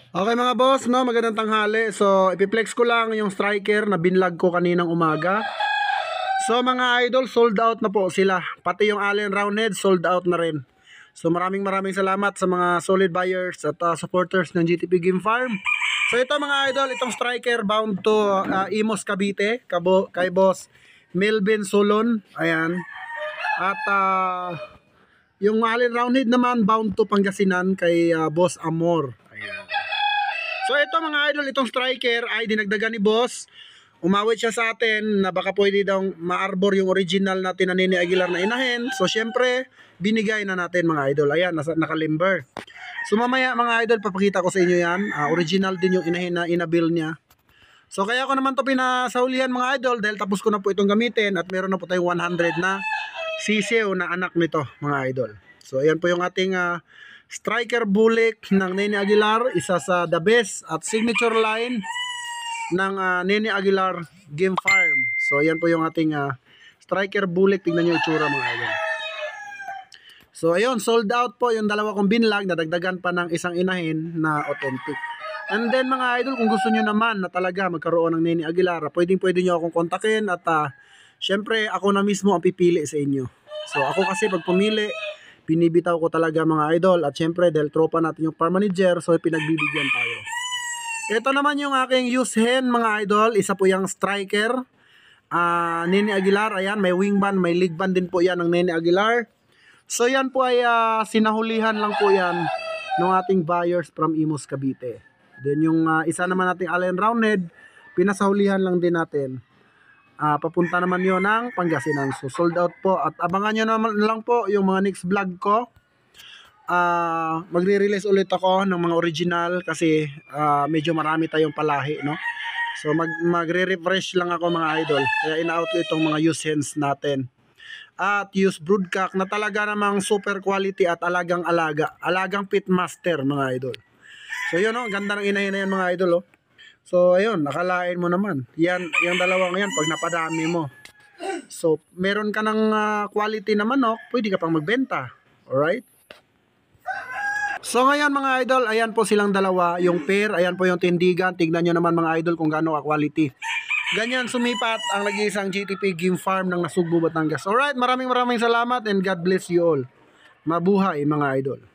Okay mga boss, no, magandang tanghali. So, ipiplex ko lang yung striker na binlog ko kaninang umaga. So, mga idol, sold out na po sila. Pati yung Allen Roundhead, sold out na rin. So, maraming salamat sa mga solid buyers at supporters ng GTP Game Farm. So, ito mga idol, itong striker bound to Imos Cavite, kay boss Melvin Solon. Ayan. At yung Allen Roundhead naman bound to Pangasinan kay boss Amor. Ayan. So ito mga idol, itong striker ay dinagdagan ni boss. Umawit siya sa atin na baka pwede daw ma-arbor yung original natin na Nene Aguilar na inahin. So syempre, binigay na natin mga idol. Ayan, nakalimber. So mamaya mga idol, papakita ko sa inyo yan. Original din yung inahin na inabil niya. So kaya ko naman to pinasaulihan mga idol dahil tapos ko na po itong gamitin at meron na po tayong 100 na sisiw na anak nito mga idol. So ayan po yung ating striker bulik ng Nene Aguilar, isa sa the best at signature line ng Nene Aguilar Game Farm. So ayan po yung ating striker bulik, tingnan nyo itsura mga idol. So ayun, sold out po yung dalawa kong binlag, nadagdagan pa ng isang inahin na authentic. And then mga idol, kung gusto nyo naman na talaga magkaroon ng Nene Aguilar, pwede nyo akong kontakin at syempre ako na mismo ang pipili sa inyo. So ako kasi pag pumili, binibitaw ko talaga mga idol at syempre dahil tropa natin yung farm manager, so pinagbibigyan tayo. Ito naman yung aking use hen mga idol, isa po yung striker Nene Aguilar. Ayan, may wingband, may leg band din po yan ng Nene Aguilar. So yan po ay sinahulihan lang po yan ng ating buyers from Imos Cavite. Then yung isa naman nating Allen Roundhead, pinasahulihan lang din natin. Papunta naman yon ng Pangasinan. So sold out po at abangan nyo naman lang po yung mga next vlog ko. Magre-release ulit ako ng mga original kasi medyo marami tayong palahi, no? So magre-refresh lang ako mga idol. Kaya ina-out ko itong mga use hens natin. At use broodcock na talaga namang super quality at alagang pitmaster mga idol. So yun, no? Ganda ng inahin na yan mga idol, oh. So ayun, nakalain mo naman. Yan, yung dalawang yan pag napadami mo. So meron ka ng quality na manok, pwede ka pang magbenta. Alright? So ngayon mga idol, ayan po silang dalawa, yung pair, ayan po yung tindigan. Tignan nyo naman mga idol kung gaano ka-quality. Ganyan sumipat ang nag-iisang GTP Game Farm ng Nasugbu, Batangas. Alright, maraming salamat and God bless you all. Mabuhay mga idol.